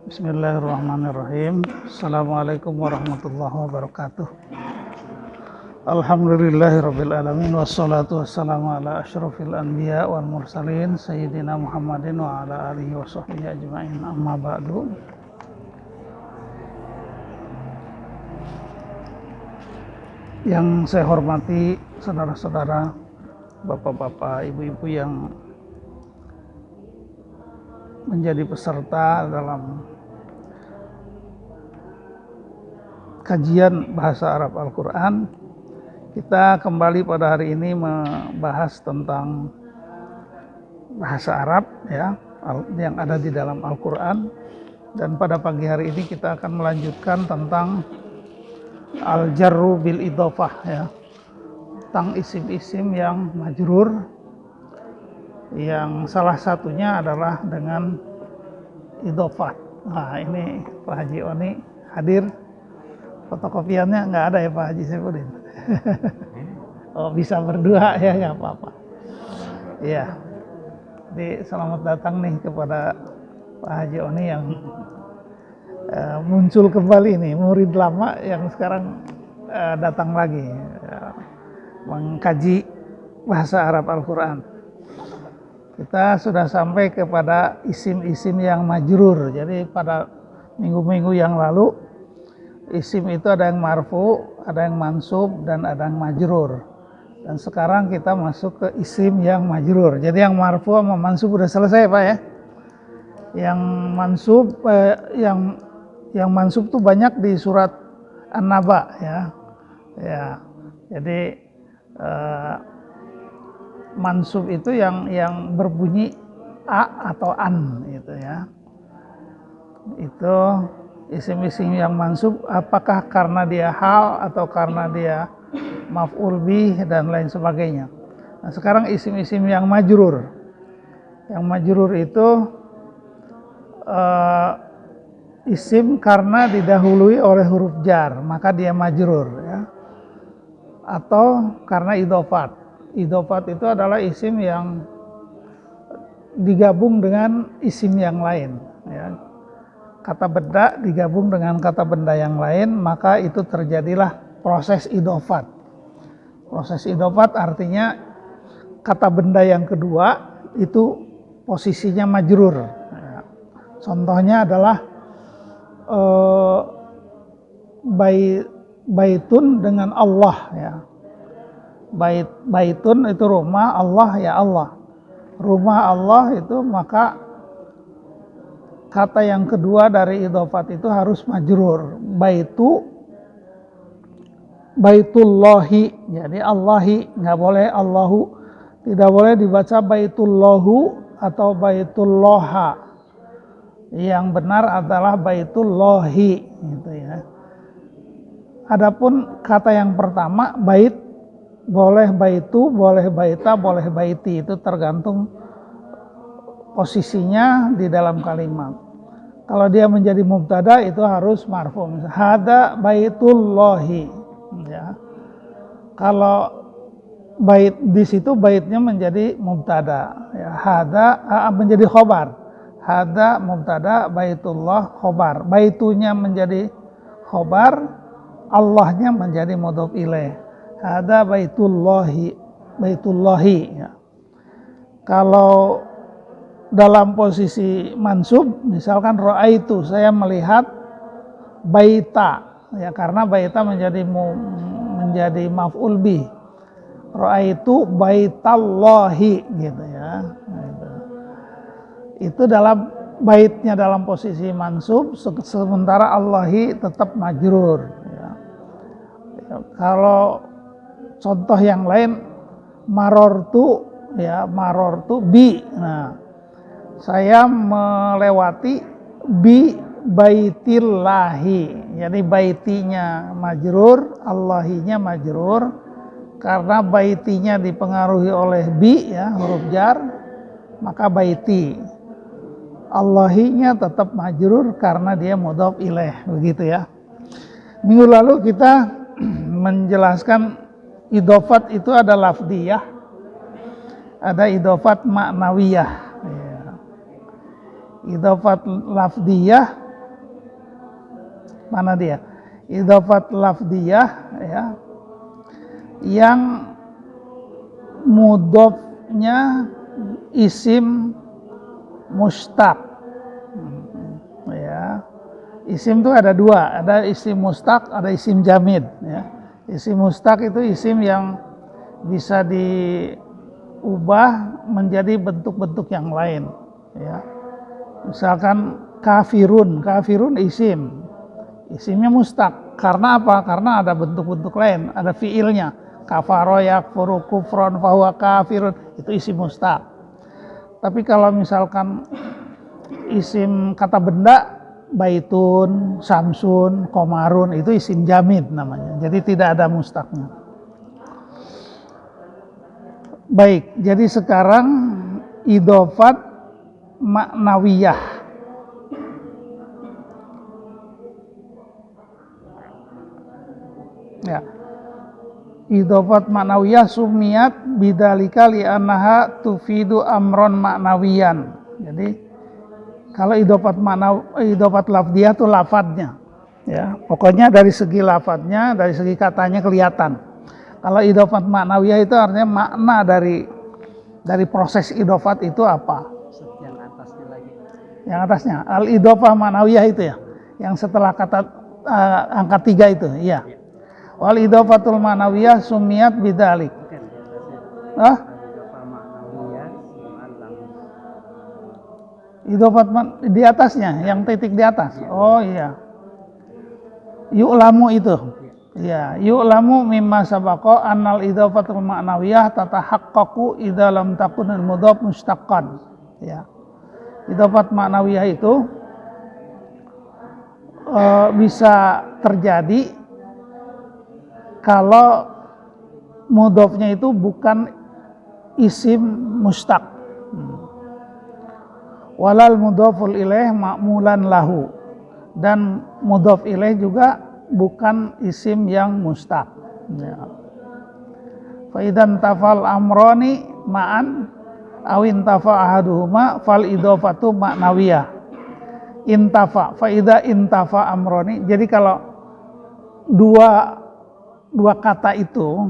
Bismillahirrahmanirrahim. Assalamualaikum warahmatullahi wabarakatuh. Alhamdulillahirabbil alamin wassalatu wassalamu ala asyrofil anbiya wal mursalin sayyidina Muhammadin wa ala alihi washabbihi ajmain. Amma ba'du. Yang saya hormati saudara-saudara, bapak-bapak, ibu-ibu yang menjadi peserta dalam kajian bahasa Arab Al-Quran. Kita kembali pada hari ini membahas tentang bahasa Arab ya, yang ada di dalam Al-Quran. Dan pada pagi hari ini kita akan melanjutkan tentang Al-Jarru bil Idhofah ya, tentang isim-isim yang majrur, yang salah satunya adalah dengan idhofat. Nah ini Pak Haji Oni hadir, fotokopiannya nggak ada ya Pak Haji Saifuddin. Oh bisa berdua ya, nggak apa-apa. Iya, jadi selamat datang nih kepada Pak Haji Oni yang muncul kembali nih, murid lama yang sekarang datang lagi mengkaji bahasa Arab Al-Quran. Kita sudah sampai kepada isim-isim yang majrur. Jadi pada minggu-minggu yang lalu isim itu ada yang marfu, ada yang mansub, dan ada yang majrur. Dan sekarang kita masuk ke isim yang majrur. Jadi yang marfu sama mansub udah selesai Pak ya. Yang mansub tuh banyak di surat An-Naba ya. Ya. Jadi mansub itu yang berbunyi a atau an gitu ya. Itu isim-isim yang mansub, apakah karena dia hal atau karena dia maf'ul bih dan lain sebagainya. Nah, sekarang isim-isim yang majrur. Yang majrur itu isim karena didahului oleh huruf jar, maka dia majrur ya. Atau karena idhofat. Idhofat itu adalah isim yang digabung dengan isim yang lain ya. Kata benda digabung dengan kata benda yang lain, maka itu terjadilah proses idhofat. Proses idhofat artinya kata benda yang kedua itu posisinya majrur ya. Contohnya adalah baitun dengan Allah ya. Baitun itu rumah, Allah ya Allah. Rumah Allah itu, maka kata yang kedua dari idhofat itu harus majrur. Baitullahi. Jadi Allahi, nggak boleh Allahu. Tidak boleh dibaca baitullahu atau baitulloha. Yang benar adalah baitullahi gitu ya. Adapun kata yang pertama bait, boleh baitu, boleh baita, boleh baiti, itu tergantung posisinya di dalam kalimat. Kalau dia menjadi mubtada itu harus marfu. Hada baitullahi ya. Kalau bait di situ baitnya menjadi mubtada ya. Hada menjadi khobar. Hada mubtada, baitullah khobar. Baitunya menjadi khobar, Allahnya menjadi mudhof ilaih. Ada baitullahi ya. Kalau dalam posisi mansub, misalkan ra'aitu, saya melihat baita ya, karena baita menjadi maf'ul bih. Ra'aitu baitallahi gitu ya. Itu dalam baitnya dalam posisi mansub, sementara Allahi tetap majrur ya. Kalau contoh yang lain, marortu bi. Nah, saya melewati bi baitillahi. Jadi baitinya majrur, Allahinya majrur. Karena baitinya dipengaruhi oleh bi ya, huruf jar, maka baiti. Allahinya tetap majrur karena dia mudhof ilaih, begitu ya. Minggu lalu kita menjelaskan idhofat itu ada lafdiyah, ada idhofat maknawiyah. Idhofat lafdiyah mana dia? Idhofat lafdiyah ya, yang mudhofnya isim mustaq. Ya. Isim itu ada dua, ada isim mustaq, ada isim jamid ya. Isim mustaq itu isim yang bisa diubah menjadi bentuk-bentuk yang lain ya. Misalkan kafirun, kafirun isimnya mustaq. Karena apa? Karena ada bentuk-bentuk lain, ada fiilnya. Kafaro yakfuru kufron fahuwa kafirun, itu isim mustaq. Tapi kalau misalkan isim kata benda, baitun, samsun, komarun, itu isim jamid namanya. Jadi tidak ada mustaqnya. Baik, jadi sekarang idhofat maknawiyah. Ya. Idhofat maknawiyah sumiyat bidzalika li'annaha tufidu amron maknawiyan. Jadi kalau idhofat lafdiyah itu lafadznya. Ya, pokoknya dari segi lafadznya, dari segi katanya kelihatan. Kalau idhofat maknawiyah itu artinya makna dari proses idhofat itu apa? Yang atasnya lagi. Yang atasnya, al-idhofah maknawiyah itu ya. Yang setelah kata angka 3 itu, iya. Wal idhofatul ma'nawiyah sumiyat bidzalik. Ah? Idhofat di atasnya, yang titik di atas. Oh iya. Yu'lamu itu. Iya, yu'lamu mimma sabaqa annal idhofatul ma'nawiyah tatahaqqaqu idza lam takun al-mudhaf mustaqqan. Ya. Idhofat ma'nawiyah itu bisa terjadi kalau mudhofnya itu bukan isim mustaq. Walal mudhoful ilaih ma'mulan lahu, dan mudhof ilaih juga bukan isim yang mustaq. Ya. Fa idzan tafal amroni ma'an awin tafa ahaduhuma fal idhofatu ma'nawiyah. Intafa, fa idza intafa amroni. Jadi kalau dua kata itu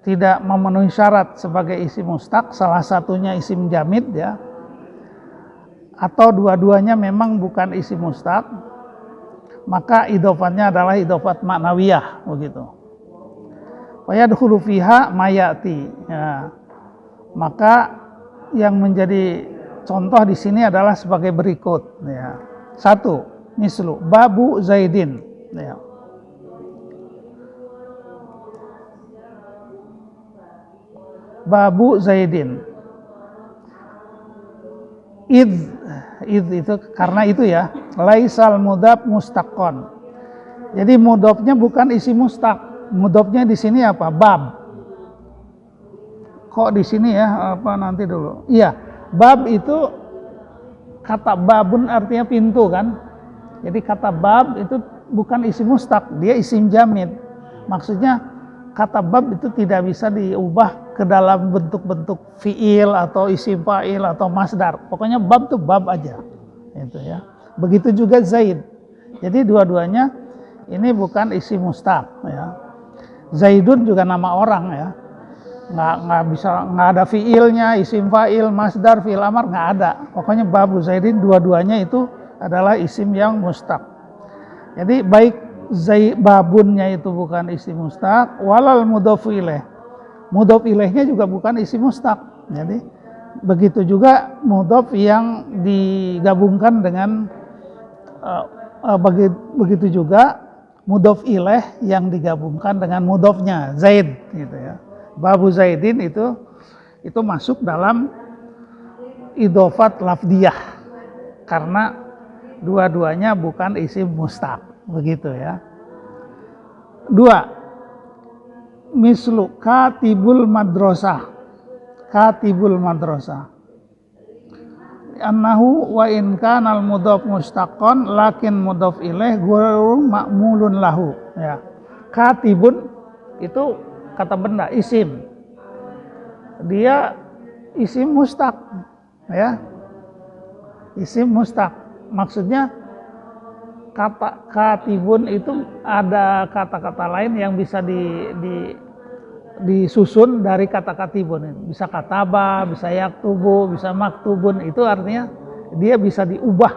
tidak memenuhi syarat sebagai isim mustaq, salah satunya isim jamid ya, atau dua-duanya memang bukan isim mustaq, maka idhofatnya adalah idhofat maknawiyah begitu. Wa yadkhulu fiha mayati. Ya. Maka yang menjadi contoh di sini adalah sebagai berikut ya. 1. Mislu babu Zaidin ya. Babu Zaidin. Id itu karena itu ya, laisal mudhaf mustaqqon. Jadi mudhafnya bukan isi mustaq. Mudhafnya di sini apa? Bab. Kok di sini ya? Apa nanti dulu? Iya, bab itu kata babun artinya pintu kan. Jadi kata bab itu bukan isim mustaq, dia isim jamid. Maksudnya kata bab itu tidak bisa diubah ke dalam bentuk-bentuk fiil atau isim fa'il atau masdar. Pokoknya bab itu bab aja. Itu ya. Begitu juga Zaid. Jadi dua-duanya ini bukan isim mustaq ya. Zaidun juga nama orang ya. Nggak ada fiilnya, isim fa'il, masdar, fiil amar nggak ada. Pokoknya babu Zaidin dua-duanya itu adalah isim yang mustaq. Jadi baik babunnya itu bukan isim mustaq, walal mudhof ilaih. Mudhof ilaihnya juga bukan isim mustaq. Jadi begitu juga mudhof yang digabungkan dengan begitu juga mudhof ilaih yang digabungkan dengan mudhofnya Zaid gitu ya. Babu Zaidin itu masuk dalam idhofat lafdiyah karena dua-duanya bukan isim mustaq, begitu ya. 2. Mislu katibul madrasah. Katibul madrasah. Annahu wa in kana al mudhaf mustaqqan lakin mudhaf ilaih ghairu ma'mulun lahu ya. Katibun itu kata benda, isim. Dia isim mustaq ya. Isim mustaq. Maksudnya kata katibun itu ada kata-kata lain yang bisa disusun dari kata katibun. Bisa kataba, bisa yaktubu, bisa maktubun. Itu artinya dia bisa diubah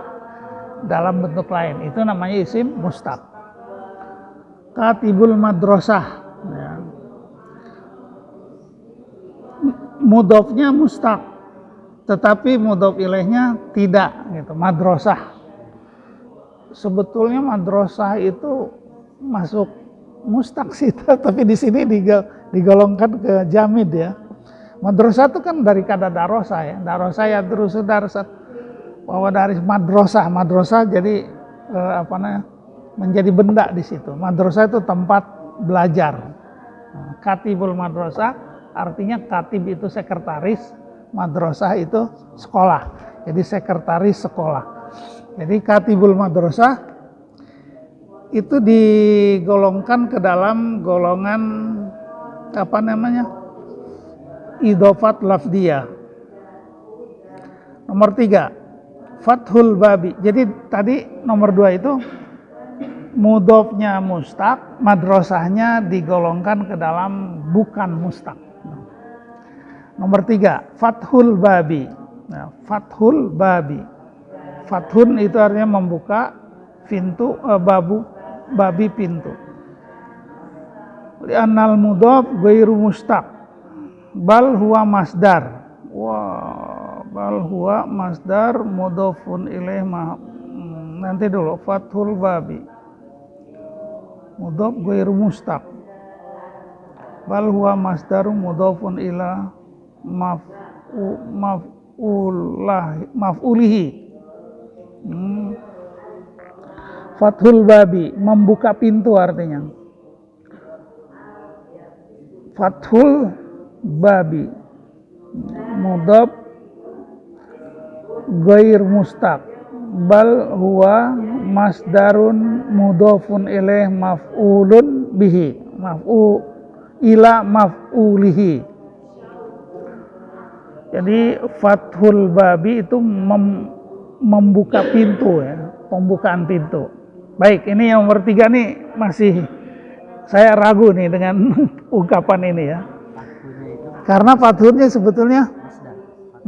dalam bentuk lain. Itu namanya isim mustaq. Katibul madrasah, ya. Mudhofnya mustaq, tetapi mudhof ilaihnya tidak, gitu. Madrasah. Sebetulnya madrasah itu masuk mustaq sih, tapi di sini digolongkan ke jamid ya. Madrasah itu kan dari kata darosa ya. Darosa ya terus darsa, bahwa dari madrasah jadi menjadi benda di situ. Madrasah itu tempat belajar. Katibul madrasah artinya katib itu sekretaris, madrasah itu sekolah. Jadi sekretaris sekolah. Jadi katibul madrasah itu digolongkan ke dalam golongan idhofat lafdiyah. Nomor 3, fathul babi. Jadi tadi nomor 2 itu mudhofnya mustaq, madrasahnya digolongkan ke dalam bukan mustaq. Nomor 3, fathul babi. Nah, fathul babi. Fathun itu artinya membuka pintu, babi pintu. Li'annal mudhaf ghairu mustaq bal huwa masdar. Bal huwa masdar mudhafun ilaih nanti dulu fathul babi. Mudhaf ghairu mustaq bal huwa masdaru mudhafun ila maf'ulihi. Fathul babi, membuka pintu artinya. Fathul babi mudhaf ghair mustaq bal huwa masdarun mudhafun ilaih maf'ulun bihi, ila maf'ulihi. Jadi fathul babi itu membuka pintu ya, pembukaan pintu. Baik, ini yang nomor 3 nih masih saya ragu nih dengan ungkapan ini ya. Karena fathulnya sebetulnya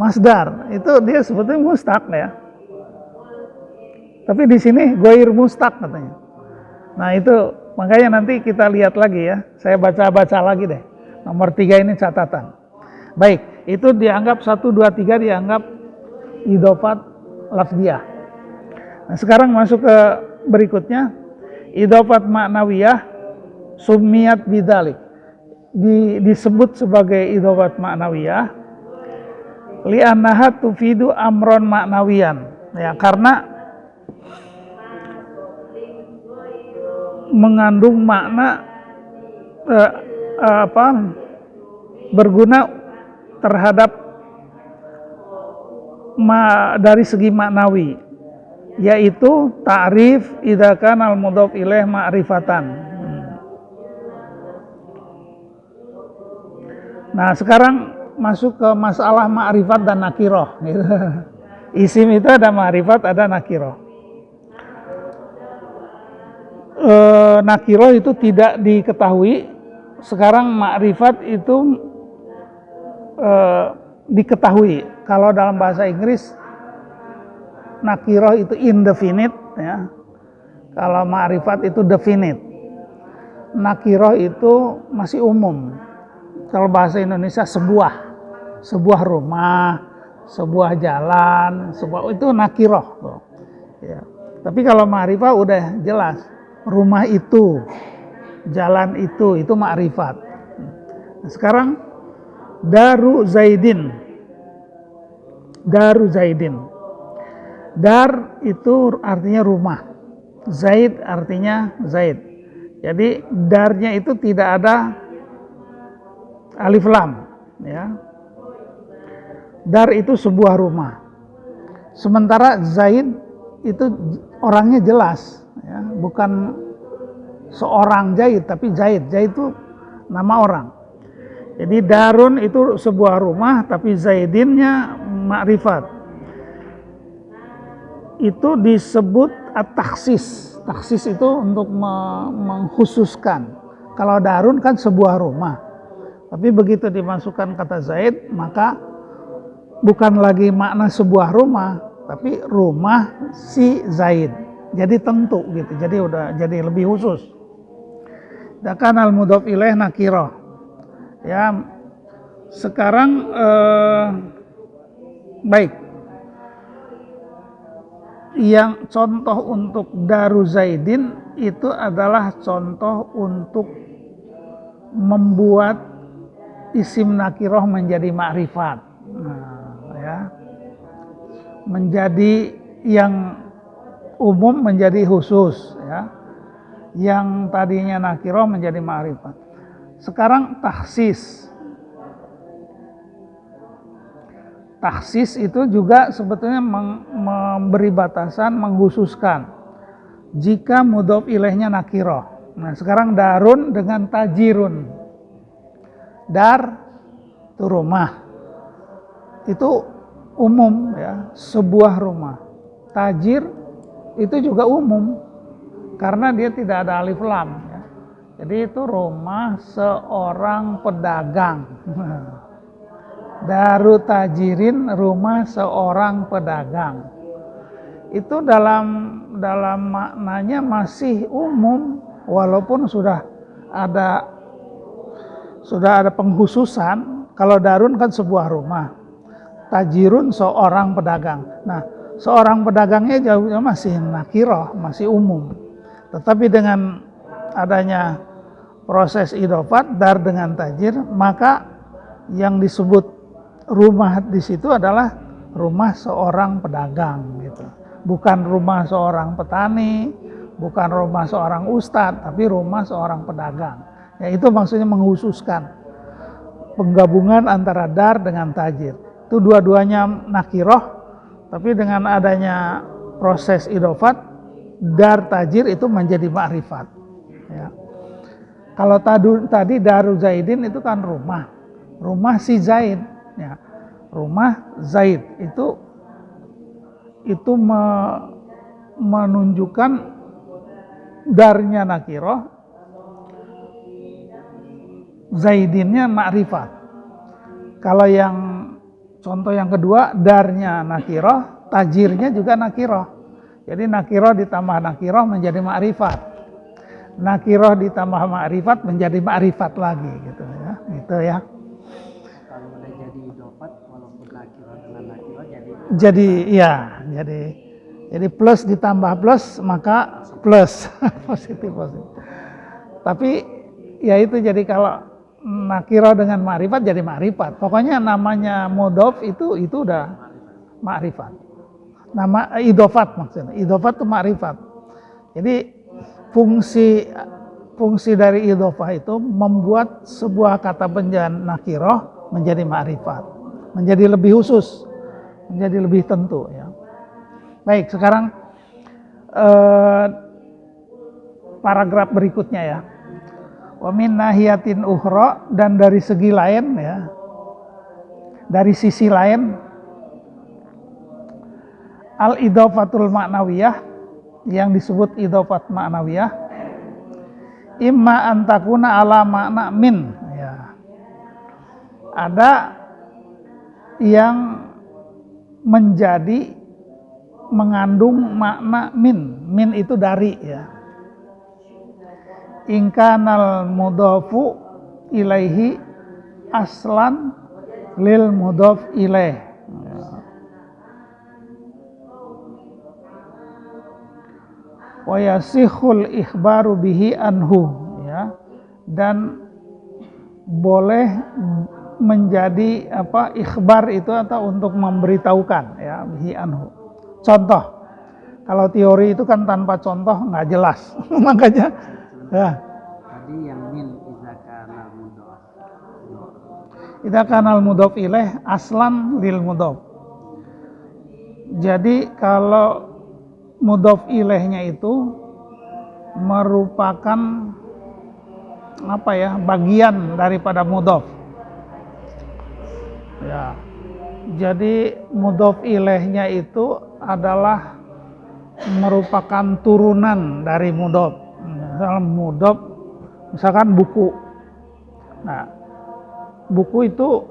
masdar. Itu dia sebetulnya mustaq ya. Tapi di sini ghair mustaq katanya. Nah, itu makanya nanti kita lihat lagi ya. Saya baca-baca lagi deh. Nomor 3 ini catatan. Baik, itu dianggap 1 2 3 dianggap idhofat lafdiyah. Nah, sekarang masuk ke berikutnya, idhofat ma'nawiyah summiyat bidzalik. Disebut sebagai idhofat ma'nawiyah li'annaha tufidu amron ma'nawiyan. Ya, karena mengandung makna berguna terhadap dari segi maknawi, yaitu ta'rif idza kana al-mudhaf ilaih ma'rifatan. Nah, sekarang masuk ke masalah ma'rifat dan nakirah gitu. Isim itu ada ma'rifat, ada nakirah. Nakirah itu tidak diketahui. Sekarang ma'rifat itu diketahui. Kalau dalam bahasa Inggris nakirah itu indefinite ya. Kalau ma'rifat itu definite. Nakirah itu masih umum. Kalau bahasa Indonesia sebuah rumah, sebuah jalan, itu nakirah ya. Tapi kalau ma'rifat udah jelas. Rumah itu, jalan itu ma'rifat. Nah, sekarang Daru Zaidin. Dar itu artinya rumah. Zaid artinya Zaid. Jadi darnya itu tidak ada alif lam ya. Dar itu sebuah rumah. Sementara Zaid itu orangnya jelas ya, bukan seorang Zaid tapi Zaid. Zaid itu nama orang. Jadi darun itu sebuah rumah, tapi zaidinnya ma'rifat. Itu disebut at-takhsis. Taksis itu untuk mengkhususkan. Kalau darun kan sebuah rumah. Tapi begitu dimasukkan kata Zaid, maka bukan lagi makna sebuah rumah, tapi rumah si Zaid. Jadi tentu gitu. Jadi udah jadi lebih khusus. Dan al mudhof ilaih nakirah. Ya, sekarang baik. Yang contoh untuk daru Zaidin itu adalah contoh untuk membuat isim nakirah menjadi ma'rifat. Nah, ya. Menjadi yang umum menjadi khusus, ya. Yang tadinya nakirah menjadi ma'rifat. Sekarang tahsis. Taksis itu juga sebetulnya memberi batasan, mengkhususkan jika mudhof ilaihnya nakirah. Nah, sekarang darun dengan tajirun. Dar itu rumah. Itu umum ya, sebuah rumah. Tajir itu juga umum karena dia tidak ada alif lam ya. Jadi itu rumah seorang pedagang. Daru tajirin, rumah seorang pedagang. Itu dalam maknanya masih umum walaupun sudah ada pengkhususan. Kalau darun kan sebuah rumah. Tajirun seorang pedagang. Nah, seorang pedagangnya jauhnya masih nakirah, masih umum. Tetapi dengan adanya proses idhofat dar dengan tajir, maka yang disebut rumah di situ adalah rumah seorang pedagang gitu. Bukan rumah seorang petani, bukan rumah seorang ustadz, tapi rumah seorang pedagang. Ya, itu maksudnya mengkhususkan penggabungan antara dar dengan tajir. Itu dua-duanya nakirah, tapi dengan adanya proses idhofat, dar tajir itu menjadi ma'rifat. Ya. Kalau tadi daru Zaidin itu kan rumah si Zaid. Ya, rumah Zaid itu menunjukkan darnya nakirah, Zaidinnya ma'rifat. Kalau yang contoh yang kedua, darnya nakirah, tajirnya juga nakirah. Jadi nakirah ditambah nakirah menjadi ma'rifat. Nakirah ditambah ma'rifat menjadi ma'rifat lagi gitu ya. Gitu ya. Jadi plus ditambah plus maka plus positif. Tapi ya itu, jadi kalau nakirah dengan ma'rifat jadi ma'rifat. Pokoknya namanya mudhof itu udah ma'rifat. Nama idhofat maksudnya. Idhofat itu ma'rifat. Jadi fungsi dari idhofah itu membuat sebuah kata penjara nakirah menjadi ma'rifat, menjadi lebih khusus, menjadi lebih tentu ya. Baik, sekarang paragraf berikutnya ya. Wa min nahiyatin ukhra, dan dari segi lain ya. Dari sisi lain, al idhofatul ma'nawiyah, yang disebut idhofat ma'nawiyah, imma antakuna ala makna min ya. Ada yang menjadi mengandung makna min itu dari ya. Ingkanal mudhofu ilaihi aslan lil mudhof ilaih. Wa yasihul ikhbaru bihi anhu ya, dan boleh menjadi ikhbar itu atau untuk memberitahukan ya, bihi anhu. Contoh, kalau teori itu kan tanpa contoh nggak jelas. Makanya ya. Tadi yang min idza kanal mudhof ilaih aslan lil mudhof. Jadi kalau mudhof ilaihnya itu merupakan bagian daripada mudhof. Ya. Jadi mudhof ilaihnya itu adalah merupakan turunan dari mudhof. Misalkan buku. Nah, buku itu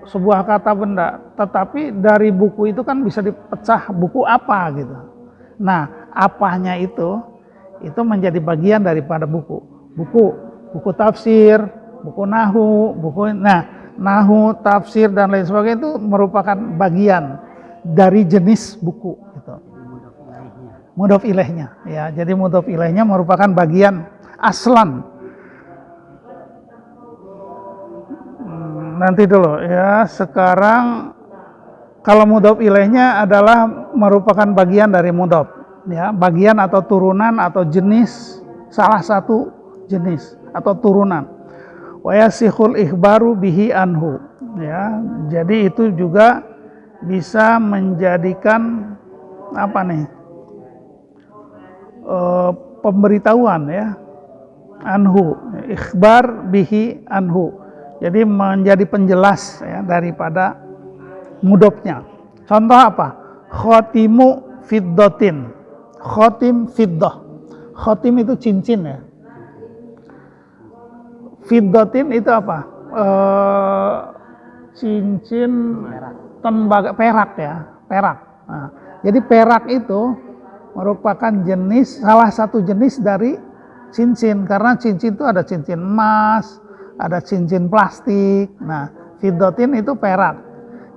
sebuah kata benda, tetapi dari buku itu kan bisa dipecah buku apa gitu. Nah, apanya itu menjadi bagian daripada buku. Buku tafsir, buku nahwu, nahwu, tafsir dan lain sebagainya itu merupakan bagian dari jenis buku gitu. Mudhof ilaihnya, ya. Jadi mudhof ilaihnya merupakan bagian aslan. Nanti dulu ya. Sekarang kalau mudhof ilaihnya adalah merupakan bagian dari mudhof, ya, bagian atau turunan atau jenis, salah satu jenis atau turunan. Wa yasihul ikhbaru bihi anhu, ya. Jadi itu juga bisa menjadikan apa nih? Pemberitahuan, ya. Anhu, ikhbar bihi anhu. Jadi menjadi penjelas, ya, daripada mudhofnya. Contoh apa? Khotimu fiddatin. Khotim fiddah. Khotim itu cincin, ya. Fiddatin itu apa? Cincin tembaga, perak, ya. Perak. Nah, jadi perak itu merupakan jenis, salah satu jenis dari cincin, karena cincin itu ada cincin emas, ada cincin plastik. Nah, fiddatin itu perak,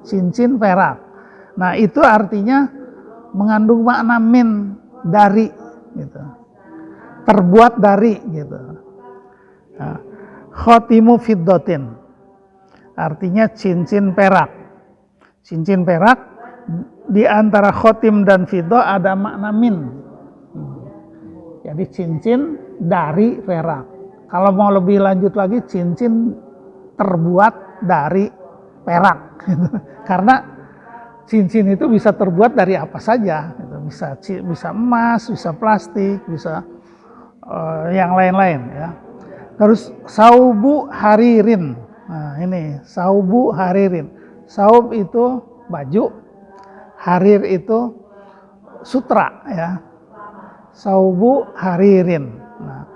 cincin perak. Nah, itu artinya mengandung makna min, dari gitu, terbuat dari gitu. Nah, khotimu fiddatin artinya cincin perak. Cincin perak, di antara khotim dan fiddah ada makna min. Jadi cincin dari perak. Kalau mau lebih lanjut lagi, cincin terbuat dari perak. Karena cincin itu bisa terbuat dari apa saja. Bisa emas, bisa plastik, bisa yang lain-lain. Ya. Terus saubu haririn. Nah, ini saubu haririn. Saub itu baju, harir itu sutra, ya. Saubu haririn. Nah,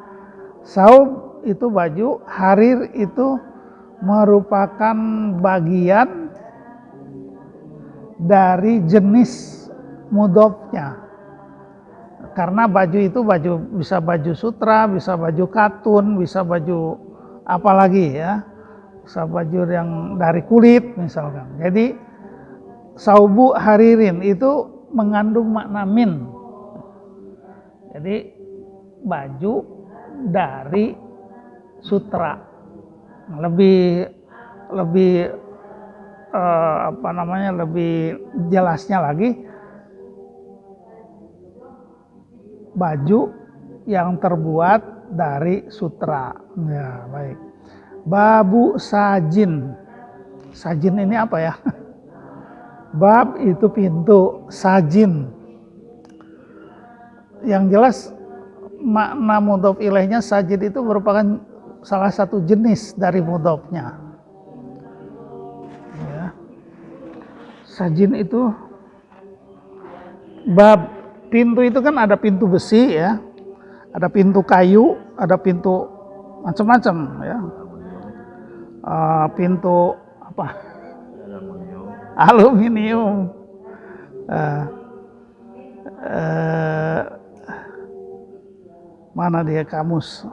saub itu baju, harir itu merupakan bagian dari jenis mudhofnya. Karena baju itu bisa baju sutra, bisa baju katun, bisa baju apa lagi, ya. Bisa baju yang dari kulit misalkan. Jadi saubu haririn itu mengandung makna min. Jadi baju dari sutra. Lebih lebih jelasnya lagi, baju yang terbuat dari sutra. Ya, baik. Babu sajin. Sajin ini apa, ya? Bab itu pintu, sajin. Yang jelas makna mudhof ilaihnya sajin itu merupakan salah satu jenis dari mudhofnya. Ya. Sajin itu bab, pintu itu kan ada pintu besi, ya. Ada pintu kayu, ada pintu macam-macam, ya. Pintu apa? Aluminium. Mana dia kamus?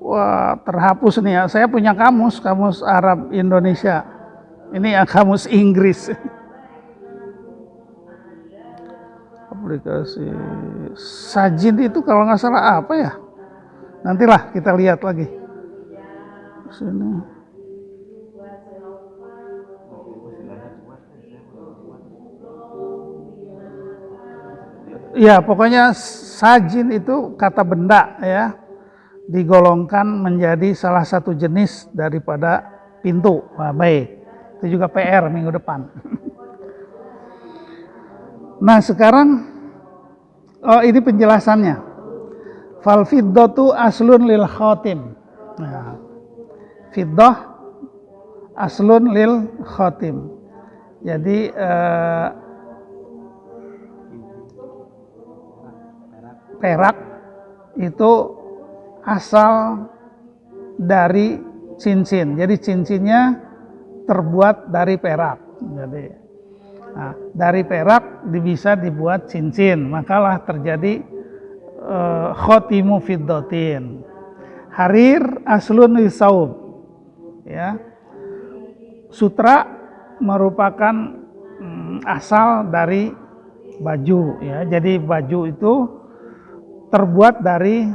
Wah, terhapus nih, ya. Saya punya kamus Arab Indonesia. Ini yang kamus Inggris. Aplikasi sajin itu kalau nggak salah apa, ya? Nantilah kita lihat lagi. Sini. Ya, pokoknya sajin itu kata benda, ya, digolongkan menjadi salah satu jenis daripada pintu. Wah, baik. Itu juga PR minggu depan. Nah, sekarang ini penjelasannya. Fal fiddatu aslun lil khatim. Nah, fiddah aslun lil khatim. Jadi perak itu asal dari cincin. Jadi cincinnya terbuat dari perak. Jadi dari perak bisa dibuat cincin, makalah terjadi khotimu fiddatin. Harir aslun lisaub. Ya. Sutra merupakan asal dari baju, ya. Jadi baju itu terbuat dari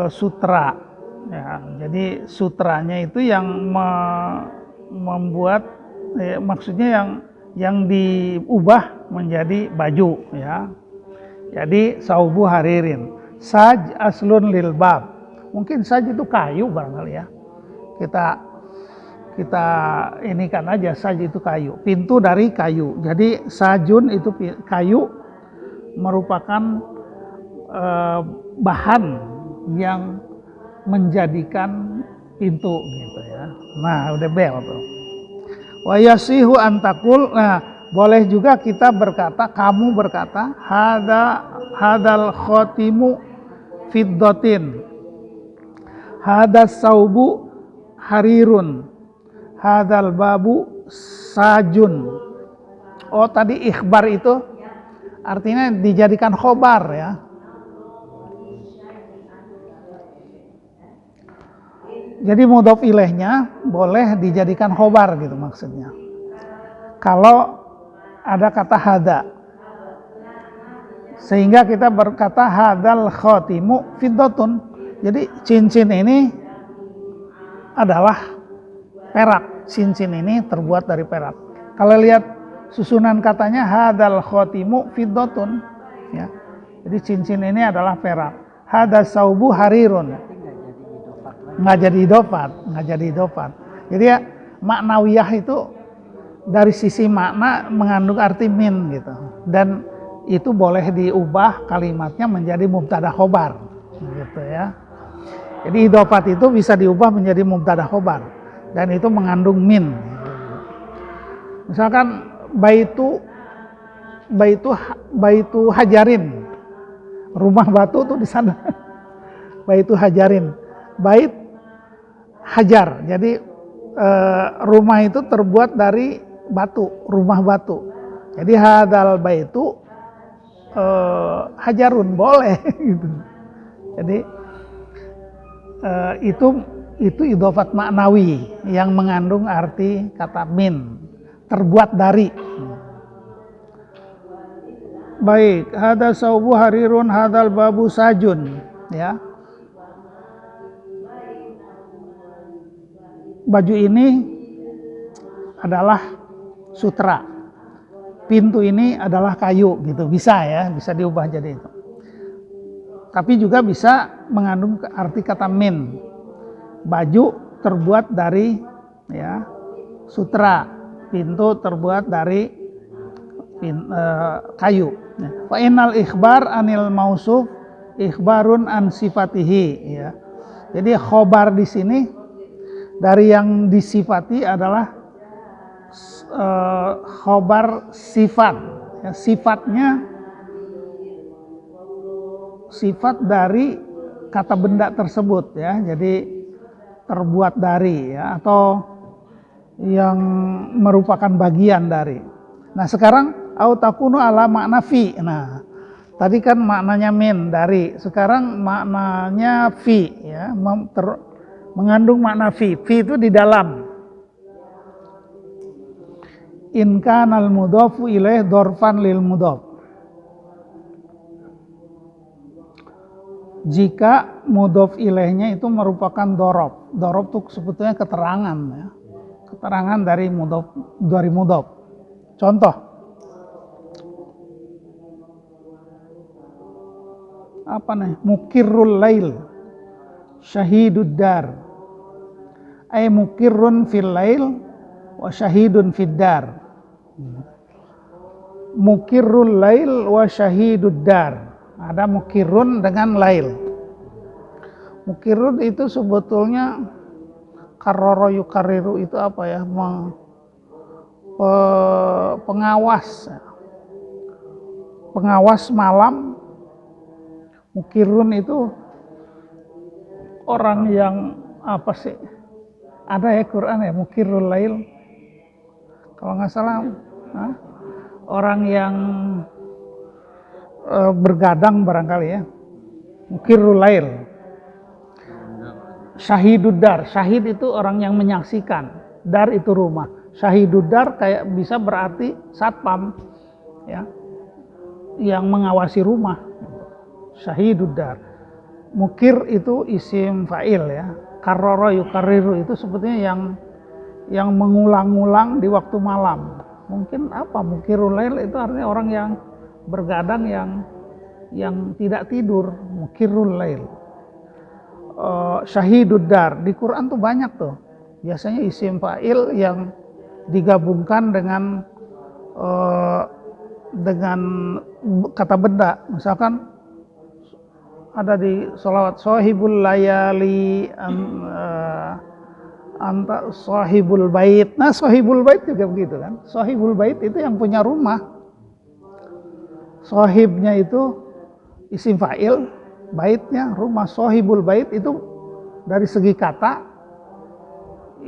sutra, ya. Jadi sutranya itu yang membuat, maksudnya yang diubah menjadi baju, ya. Jadi saubu haririn. Saj aslun lil bab. Mungkin saj itu kayu barangkali, ya. Kita ini kan aja, saj itu kayu. Pintu dari kayu. Jadi sajun itu kayu, merupakan bahan yang menjadikan pintu gitu, ya. Nah, udah bel tuh. Wa yasihu antakul. Nah, boleh juga kita berkata, kamu berkata, hadal khotimu fiddatin, hadas saubu harirun, hadal babu sajun. Oh, tadi ikhbar itu artinya dijadikan khobar, ya. Jadi mudhof ilaihnya boleh dijadikan khobar gitu maksudnya. Kalau ada kata hada, sehingga kita berkata hadal khotimu fiddatun. Jadi cincin ini adalah perak. Cincin ini terbuat dari perak. Kalau lihat susunan katanya hadal khotimu fiddatun, ya. Jadi cincin ini adalah perak. Hadas saubu harirun. Nggak jadi idofat. Jadi ya, maknawiyah itu dari sisi makna mengandung arti min gitu. Dan itu boleh diubah kalimatnya menjadi mubtada khobar gitu, ya. Jadi idofat itu bisa diubah menjadi mubtada khobar dan itu mengandung min. Misalkan baitu hajarin, rumah batu tuh di sana. Baitu hajarin, bait hajar. Jadi rumah itu terbuat dari batu, rumah batu. Jadi hadal baitu hajarun, boleh gitu. Jadi itu idofat maknawi yang mengandung arti kata min, terbuat dari. Baik, hadal saubu harirun, hadal babu sajun, ya. Baju ini adalah sutra, pintu ini adalah kayu gitu, bisa, ya, bisa diubah jadi itu. Tapi juga bisa mengandung arti kata min. Baju terbuat dari, ya, sutra, pintu terbuat dari kayu. Fa innal ikhbar anil mausuf ikhbarun an sifatihi, ya. Jadi khobar di sini dari yang disifati adalah khobar sifat, ya, sifat dari kata benda tersebut, ya. Jadi terbuat dari, ya, atau yang merupakan bagian dari. Nah, sekarang au takunu ala makna fi. Nah, tadi kan maknanya min, dari. Sekarang maknanya fi, ya, mengandung makna fi. Fi itu di dalam. In kanal mudhofu ilaih dorfan lil mudhof. Jika mudhof ilaihnya itu merupakan dorob. Dorob itu sebetulnya keterangan, ya. Keterangan dari mudhof. Contoh. Apa nih? Mukirrul lail syahidud dar. Ay mukirrun fil lail wa syahidun fid dar. Mukirrul lail wa syahidud dar. Ada mukirrun dengan lail. Mukirun itu sebetulnya karoro yukariru itu apa ya? Pengawas. Pengawas malam. Mukirun itu orang yang apa sih? Ada ya Quran ya, mukirul lail. Kalau nggak salah, orang yang bergadang barangkali ya. Mukirul lail. Syahidud dar. Syahid itu orang yang menyaksikan. Dar itu rumah. Syahidud dar kayak bisa berarti satpam, ya, yang mengawasi rumah. Syahidud dar. Mukir itu isim fa'il ya. Karrara yukariru itu sebetulnya yang mengulang-ulang di waktu malam. Mungkin apa? Mukirul lail itu artinya orang yang bergadang, yang tidak tidur. Mukirul lail. Syahidud dar di Quran tuh banyak tuh. Biasanya isim fa'il yang digabungkan dengan kata benda. Misalkan ada di sholawat sahibul layali anta sahibul bait. Nah, sahibul bait juga begitu kan. Sahibul bait itu yang punya rumah. Sahibnya itu isim fa'il, baitnya rumah. Sahibul bait itu dari segi kata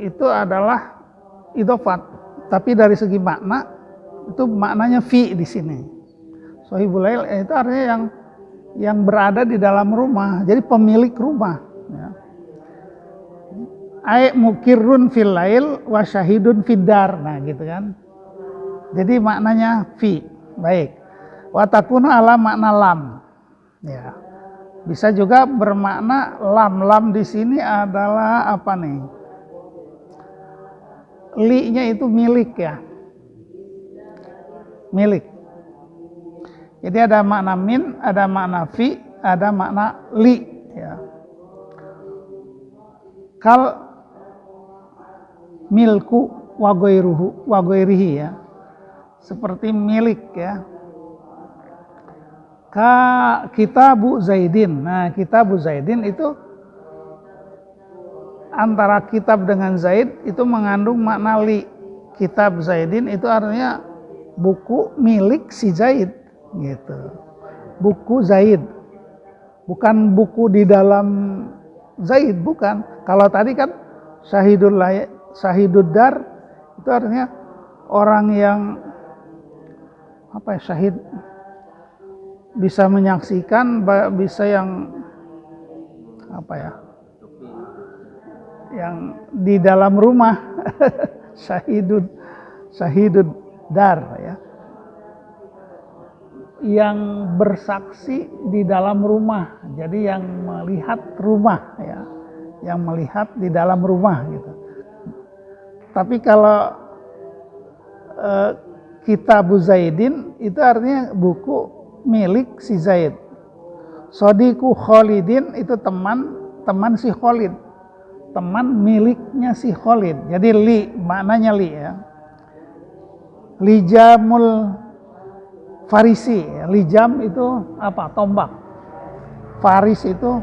itu adalah idhofat, tapi dari segi makna itu maknanya fi di sini. Sahibul lail itu artinya yang berada di dalam rumah, jadi pemilik rumah. Ya. Ai mukirrun fil lail wa syahidun fid dar. Nah, gitu kan. Jadi maknanya fi. Baik. Wa takunu ala makna lam. Ya. Bisa juga bermakna lam. Lam di sini adalah apa nih? Li-nya itu milik ya. Milik. Jadi ada makna min, ada makna fi, ada makna li. Ya. Kal milku wagoirihi ya. Seperti milik ya. Ka kitabu Zaidin. Nah, kitabu Zaidin itu antara kitab dengan Zaid itu mengandung makna li. Kitab Zaidin itu artinya buku milik si Zaid. Gitu. Buku Zaid, bukan buku di dalam Zaid, bukan. Kalau tadi kan syahidud dar itu artinya orang yang apa ya, syahid, bisa menyaksikan, bisa yang apa ya, yang di dalam rumah. syahidud dar ya, yang bersaksi di dalam rumah, jadi yang melihat rumah ya, yang melihat di dalam rumah gitu. Tapi kalau Kitabu Zaidin itu artinya buku milik si Zaid. Sodiku Khalidin itu teman si Khalid, teman miliknya si Khalid. Jadi li, maknanya li ya. Lijamul Farisi, lijam itu apa? Tombak. Faris itu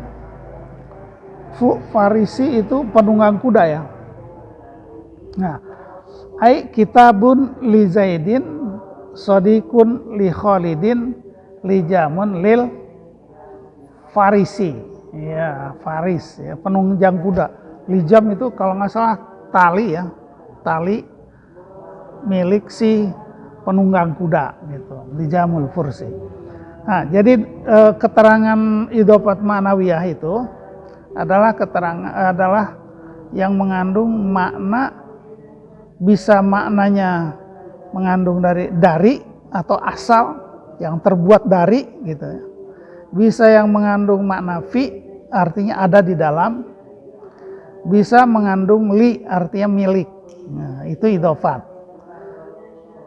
Farisi itu penunggang kuda ya. Nah, ai kitabun li Zaidin, sodikun li Khalidin, lijamun lil Farisi. Ya, Faris ya, penunggang kuda. Lijam itu kalau nggak salah tali ya, tali milik si penunggang kuda gitu, lijamul fursi. Nah, jadi keterangan idhofat ma'nawiyah itu adalah yang mengandung makna, bisa maknanya mengandung dari atau asal, yang terbuat dari gitu ya. Bisa yang mengandung makna fi, artinya ada di dalam. Bisa mengandung li, artinya milik. Nah, itu idhofat.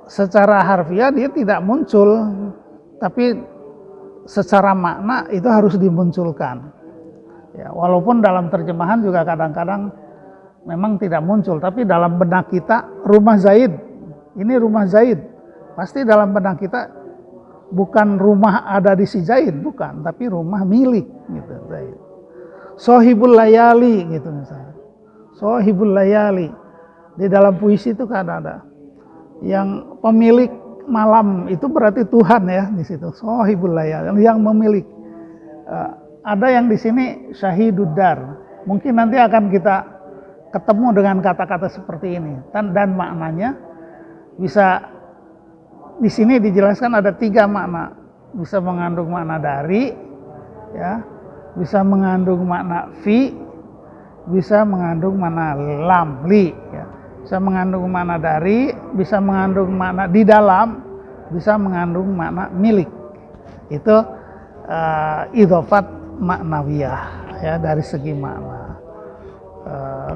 Secara harfiah dia tidak muncul, tapi secara makna itu harus dimunculkan. Ya, walaupun dalam terjemahan juga kadang-kadang memang tidak muncul, tapi dalam benak kita rumah Zaid, ini rumah Zaid, pasti dalam benak kita bukan rumah ada di si Zaid, bukan, tapi rumah milik gitu Zaid. Sohibul layali gitu misalnya. Sohibul layali. Di dalam puisi itu kan ada yang pemilik malam, itu berarti Tuhan ya di situ. Sohibul layali, yang memiliki. Ada yang di sini syahidudar. Mungkin nanti akan kita ketemu dengan kata-kata seperti ini. Dan maknanya bisa di sini dijelaskan ada 3 makna. Bisa mengandung makna dari, ya, bisa mengandung makna fi, bisa mengandung makna lam, li, ya. Bisa mengandung makna dari, bisa mengandung makna di dalam, bisa mengandung makna milik. Itu idhofat maknawiyah, ya, dari segi makna.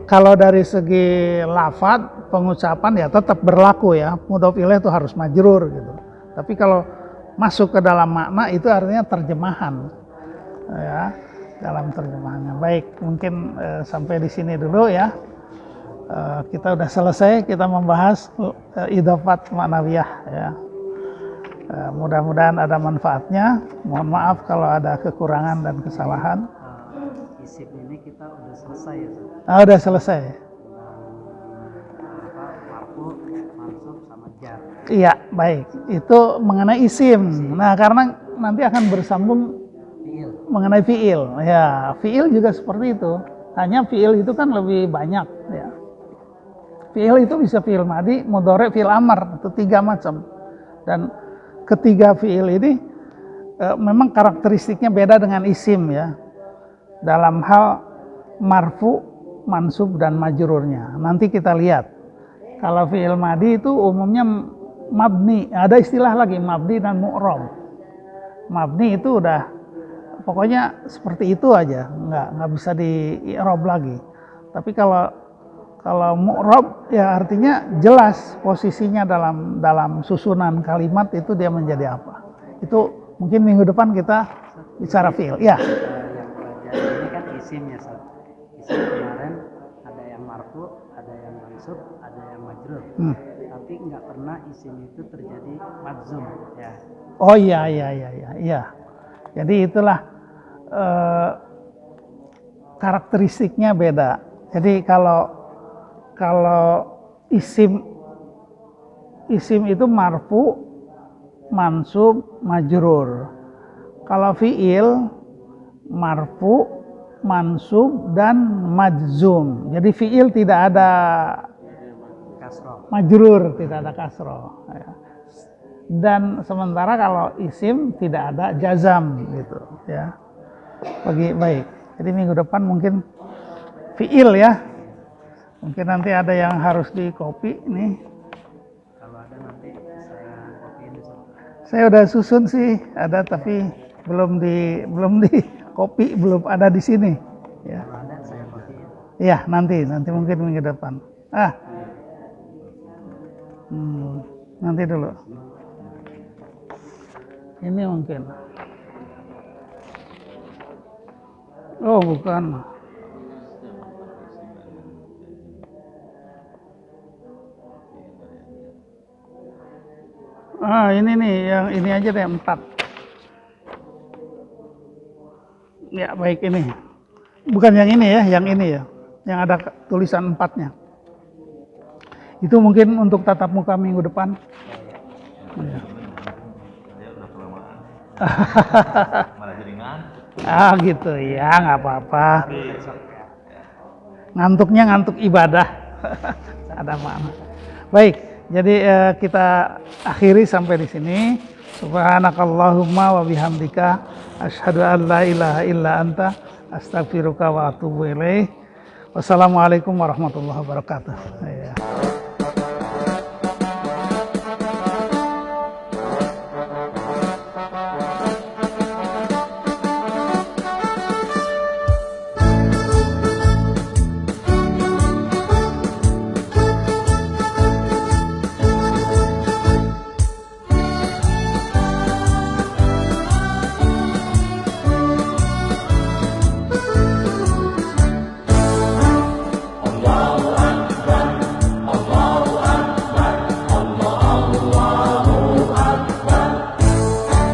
Kalau dari segi lafadz pengucapan ya tetap berlaku ya, mudhof ilaih itu harus majrur gitu. Tapi kalau masuk ke dalam makna itu artinya terjemahan, ya, dalam terjemahannya. Baik, mungkin sampai di sini dulu ya. Kita udah selesai, kita membahas idhofat maknawiyah ya. Mudah-mudahan ada manfaatnya. Mohon maaf kalau ada kekurangan dan kesalahan. Isim ini kita udah selesai ya. Udah selesai. Marfu, mansub sama jar. Iya, baik. Itu mengenai isim. Nah, karena nanti akan bersambung Fiil. mengenai fiil. Ya, fiil juga seperti itu. Hanya fiil itu kan lebih banyak ya. Fiil itu bisa fiil madi, mudhari, fiil amar, itu 3 macam. Dan ketiga fiil ini memang karakteristiknya beda dengan isim ya. Dalam hal marfu, mansub dan majrurnya. Nanti kita lihat. Kalau fiil madi itu umumnya mabni, ada istilah lagi mabni dan mu'rab. Mabni itu udah pokoknya seperti itu aja, nggak bisa di-i'rab lagi. Tapi kalau mu'rab ya artinya jelas posisinya dalam susunan kalimat itu dia menjadi apa. Itu mungkin minggu depan kita bicara fiil. Ya. Yang pelajaran ini kan isim ya, Ustaz. Isim kemarin ada yang marfu, ada yang mansub, ada yang majrur. Tapi nggak pernah isim itu terjadi madzum ya. Oh iya. Jadi itulah karakteristiknya beda. Jadi kalau isim itu marfu, mansub, majrur. Kalau fiil marfu, mansub dan majzum. Jadi fiil tidak ada Kasroh. majrur, tidak ada kasroh. Dan sementara kalau isim tidak ada jazam gitu ya. Baik. Jadi minggu depan mungkin fiil ya. Mungkin nanti ada yang harus di copy nih. Kalau ada nanti saya kopiin Ustaz. Saya udah susun sih, ada tapi belum di copy, belum ada di sini ya. Kalau ada saya kopiin. Iya, nanti mungkin minggu depan. Nanti dulu. Ini mungkin. Oh, bukan. Ini nih, yang ini aja deh 4. Ya, baik ini. Bukan yang ini ya, yang ini ya. Yang ada tulisan 4-nya. Itu mungkin untuk tatap muka minggu depan. Ya. Malah jadi ngantuk. Gitu ya, nggak apa-apa. Ngantuknya ngantuk ibadah. Ada makna. Baik, jadi kita akhiri sampai di sini. Subhanakallahumma wa bihamdika asyhadu an la ilaha illa anta astaghfiruka wa atubu ilaih. Wassalamualaikum warahmatullahi wabarakatuh. Ya.